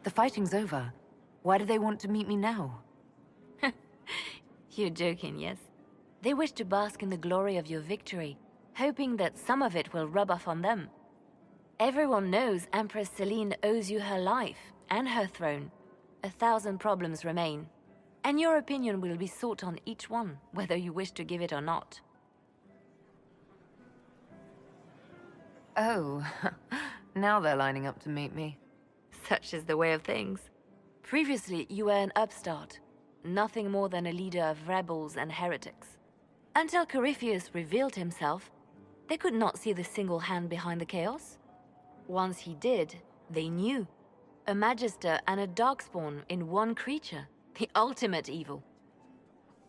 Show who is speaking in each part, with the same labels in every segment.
Speaker 1: The fighting's over. Why do they want to meet me now?
Speaker 2: You're joking, yes? They wish to bask in the glory of your victory, hoping that some of it will rub off on them. Everyone knows Empress Celine owes you her life and her throne. 1,000 problems remain, and your opinion will be sought on each one, whether you wish to give it or not.
Speaker 1: Oh, now they're lining up to meet me.
Speaker 2: Such is the way of things. Previously, you were an upstart, nothing more than a leader of rebels and heretics. Until Corypheus revealed himself, they could not see the single hand behind the chaos. Once he did, they knew. A Magister and a Darkspawn in one creature, the ultimate evil.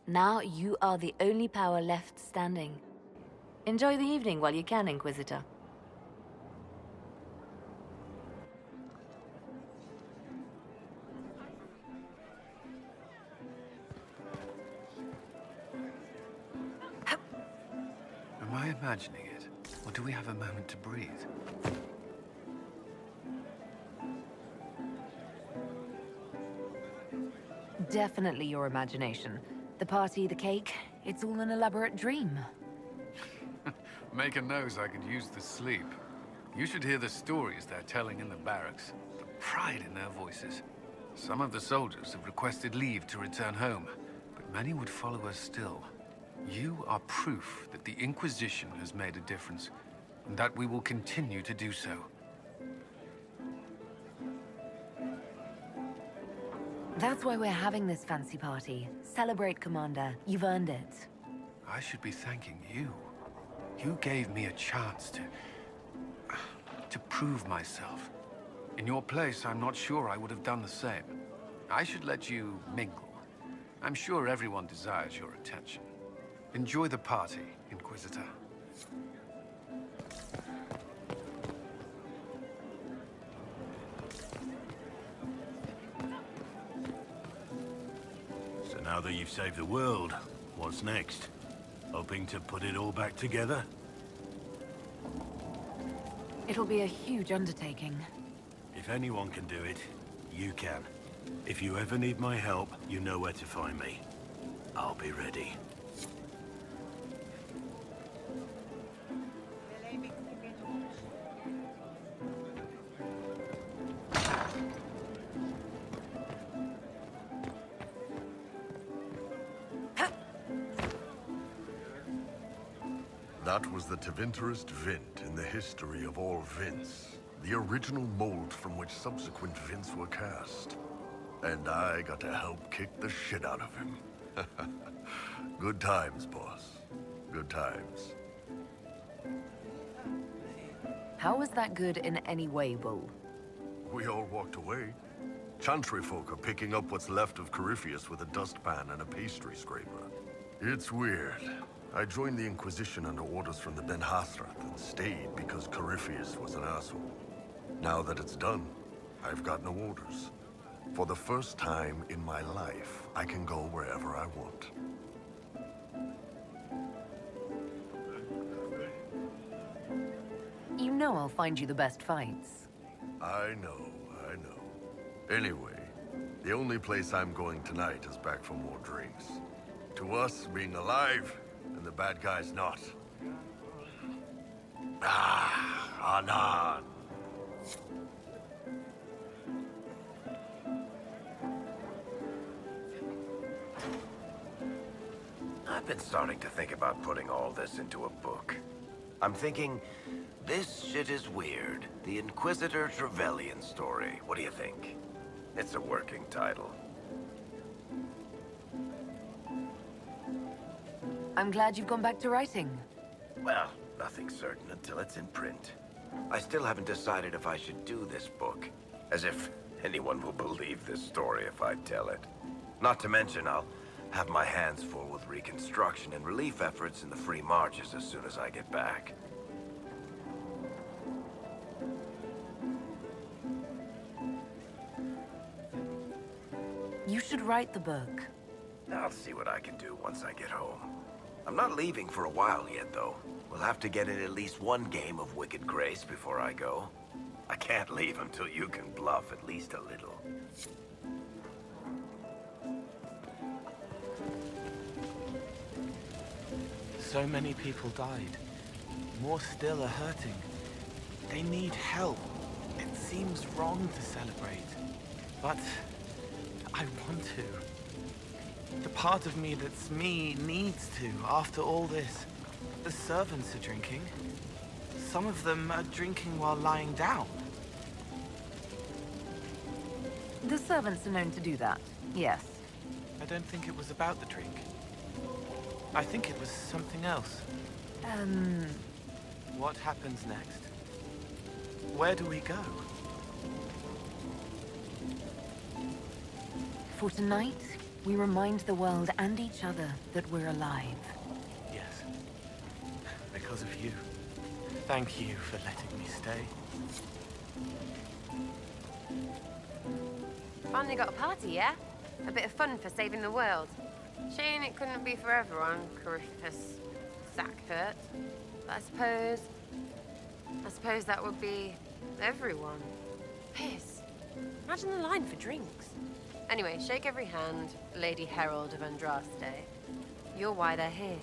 Speaker 2: Now you are the only power left standing. Enjoy the evening while you can, Inquisitor.
Speaker 3: Am I imagining it? Or do we have a moment to breathe?
Speaker 1: Definitely your imagination. The party, the cake, it's all an elaborate dream.
Speaker 3: Make a nose I could use to sleep. You should hear the stories they're telling in the barracks. The pride in their voices. Some of the soldiers have requested leave to return home, but many would follow us still. You are proof that the Inquisition has made a difference, and that we will continue to do so.
Speaker 1: That's why we're having this fancy party. Celebrate, Commander. You've earned it.
Speaker 3: I should be thanking you. You gave me a chance to prove myself. In your place, I'm not sure I would have done the same. I should let you mingle. I'm sure everyone desires your attention. Enjoy the party, Inquisitor.
Speaker 4: So now that you've saved the world, what's next? Hoping to put it all back together?
Speaker 1: It'll be a huge undertaking.
Speaker 4: If anyone can do it, you can. If you ever need my help, you know where to find me. I'll be ready.
Speaker 5: That was the Tevinterest Vint in the history of all Vints. The original mold from which subsequent Vints were cast. And I got to help kick the shit out of him. Good times, boss. Good times.
Speaker 1: How was that good in any way, Bull?
Speaker 5: We all walked away. Chantry folk are picking up what's left of Corypheus with a dustpan and a pastry scraper. It's weird. I joined the Inquisition under orders from the Ben Hathrath and stayed because Corypheus was an asshole. Now that it's done, I've got no orders. For the first time in my life, I can go wherever I want.
Speaker 1: You know I'll find you the best fights.
Speaker 5: I know. Anyway, the only place I'm going tonight is back for more drinks. To us, being alive, and the bad guys not. Anan.
Speaker 6: I've been starting to think about putting all this into a book. I'm thinking, this shit is weird. The Inquisitor Trevelyan story. What do you think? It's a working title.
Speaker 1: I'm glad you've gone back to writing.
Speaker 6: Well, nothing's certain until it's in print. I still haven't decided if I should do this book. As if anyone will believe this story if I tell it. Not to mention, I'll have my hands full with reconstruction and relief efforts in the Free Marches as soon as I get back.
Speaker 1: You should write the book.
Speaker 6: I'll see what I can do once I get home. I'm not leaving for a while yet, though. We'll have to get in at least one game of Wicked Grace before I go. I can't leave until you can bluff at least a little.
Speaker 7: So many people died. More still are hurting. They need help. It seems wrong to celebrate, but I want to. The part of me that's me needs to, after all this. The servants are drinking. Some of them are drinking while lying down.
Speaker 1: The servants are known to do that, yes.
Speaker 7: I don't think it was about the drink. I think it was something else. What happens next? Where do we go?
Speaker 1: For tonight, we remind the world and each other that we're alive.
Speaker 7: Yes. Because of you. Thank you for letting me stay.
Speaker 8: Finally got a party, yeah? A bit of fun for saving the world. Shame it couldn't be for everyone, Coryphus Sackhurt. But I suppose that would be everyone. Piss. Imagine the line for drinks. Anyway, shake every hand, Lady Herald of Andraste. You're why they're here.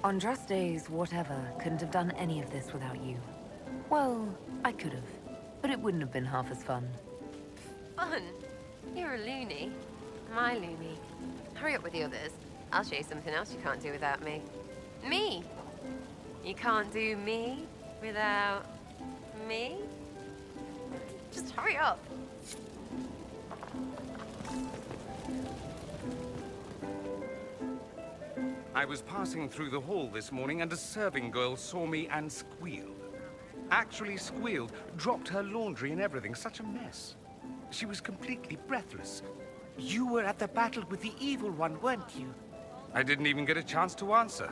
Speaker 1: Andraste's whatever couldn't have done any of this without you. Well, I could have, but it wouldn't have been half as fun.
Speaker 8: Fun? You're a loony. My loony. Hurry up with the others. I'll show you something else you can't do without me. Me! You can't do me without me? Just hurry up.
Speaker 9: I was passing through the hall this morning and a serving girl saw me and squealed. Actually squealed, dropped her laundry and everything, such a mess. She was completely breathless.
Speaker 10: You were at the battle with the evil one, weren't you?
Speaker 9: I didn't even get a chance to answer.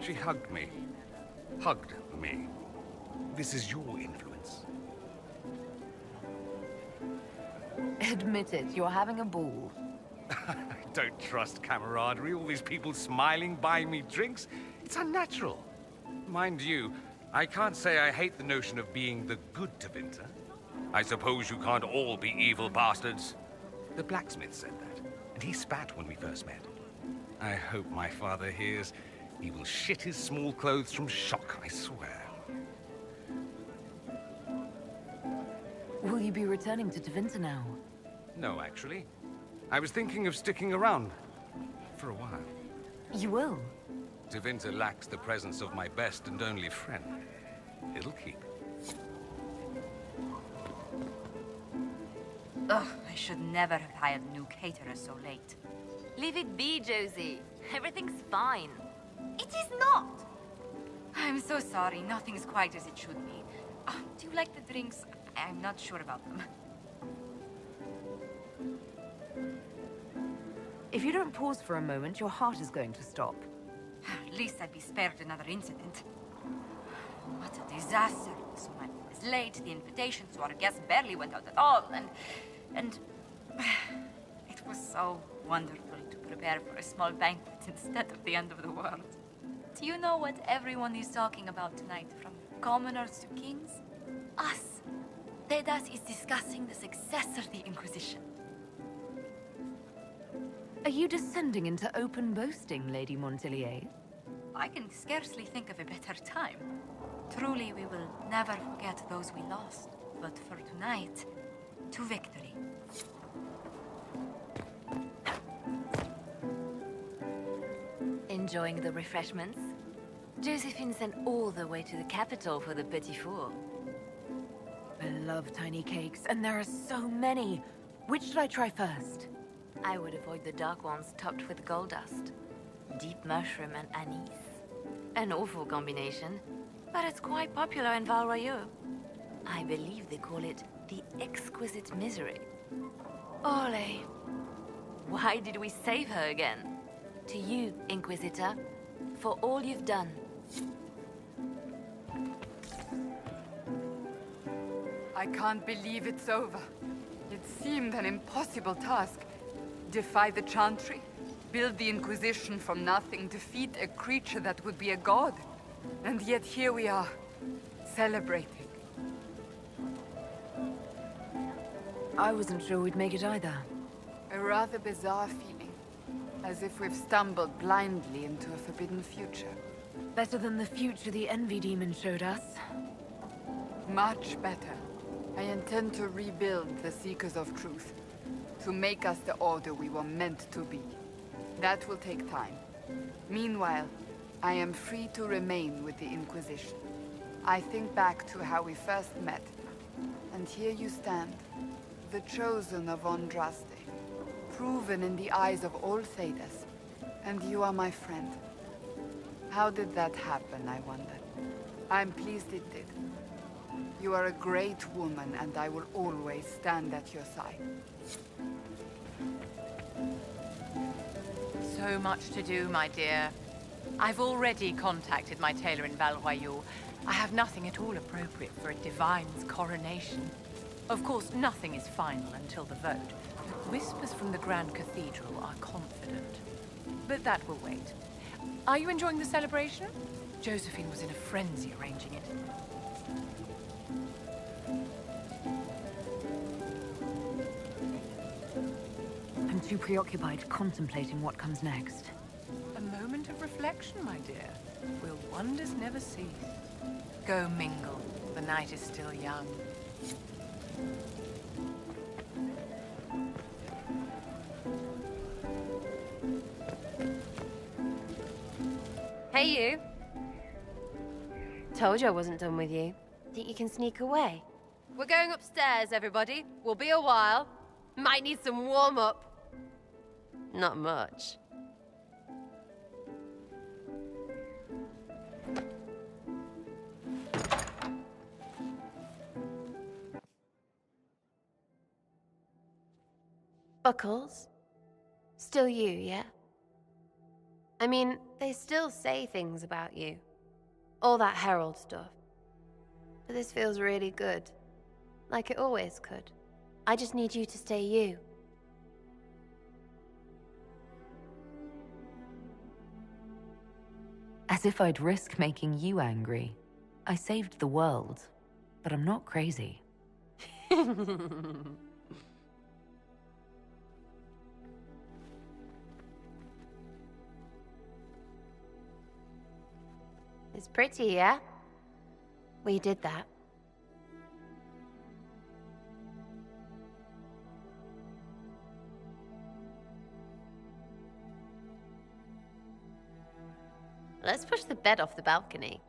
Speaker 9: She hugged me. Hugged me. This is your influence.
Speaker 1: Admit it, you're having a ball.
Speaker 9: I don't trust camaraderie, all these people smiling, buying me drinks. It's unnatural. Mind you, I can't say I hate the notion of being the good Tevinter. I suppose you can't all be evil bastards. The blacksmith said that, and he spat when we first met. I hope my father hears. He will shit his small clothes from shock, I swear.
Speaker 1: Will you be returning to Tevinter now?
Speaker 9: No, actually. I was thinking of sticking around for a while.
Speaker 1: You will?
Speaker 9: Tevinter lacks the presence of my best and only friend. It'll keep.
Speaker 11: Ugh, I should never have hired new caterers so late.
Speaker 2: Leave it be, Josie. Everything's fine.
Speaker 11: It is not! I'm so sorry, nothing's quite as it should be. Do you like the drinks? I'm not sure about them.
Speaker 1: If you don't pause for a moment, your heart is going to stop.
Speaker 11: At least I'd be spared another incident. What a disaster. So my food is late, the invitation to our guests barely went out at all, and it was so wonderful to prepare for a small banquet instead of the end of the world. Do you know what everyone is talking about tonight, from commoners to kings? Us. Dedas is discussing the success of the Inquisition.
Speaker 1: Are you descending into open boasting, Lady Montelier?
Speaker 11: I can scarcely think of a better time. Truly, we will never forget those we lost. But for tonight, to victory.
Speaker 2: Enjoying the refreshments? Josephine sent all the way to the capital for the petit four.
Speaker 1: I love tiny cakes, and there are so many. Which should I try first?
Speaker 2: I would avoid the dark ones topped with gold dust. Deep mushroom and anise. An awful combination, but it's quite popular in Val Royeaux. I believe they call it the exquisite misery. Ole! Why did we save her again? To you, Inquisitor, for all you've done.
Speaker 12: I can't believe it's over. It seemed an impossible task. Defy the Chantry, build the Inquisition from nothing, defeat a creature that would be a god. And yet here we are, celebrating.
Speaker 1: I wasn't sure we'd make it either.
Speaker 12: A rather bizarre feeling, as if we've stumbled blindly into a forbidden future.
Speaker 1: Better than the future the Envy Demon showed us.
Speaker 12: Much better. I intend to rebuild the Seekers of Truth, to make us the order we were meant to be. That will take time. Meanwhile, I am free to remain with the Inquisition. I think back to how we first met, and here you stand, the chosen of Andraste, proven in the eyes of all Thedas, and you are my friend. How did that happen, I wonder? I'm pleased it did. You are a great woman, and I will always stand at your side.
Speaker 13: So much to do, my dear. I've already contacted my tailor in Valroyaux. I have nothing at all appropriate for a divine's coronation. Of course, nothing is final until the vote. Whispers from the Grand Cathedral are confident. But that will wait. Are you enjoying the celebration? Josephine was in a frenzy arranging it.
Speaker 1: I'm too preoccupied contemplating what comes next.
Speaker 13: A moment of reflection, my dear. Will wonders never cease? Go mingle. The night is still young.
Speaker 8: Hey, you. Told you I wasn't done with you. Think you can sneak away? We're going upstairs, everybody. We'll be a while. Might need some warm-up. Not much. Buckles? Still you, yeah? I mean, they still say things about you. All that Herald stuff. But this feels really good. Like it always could. I just need you to stay you.
Speaker 1: As if I'd risk making you angry. I saved the world, but I'm not crazy.
Speaker 8: It's pretty, yeah? We did that. Let's push the bed off the balcony.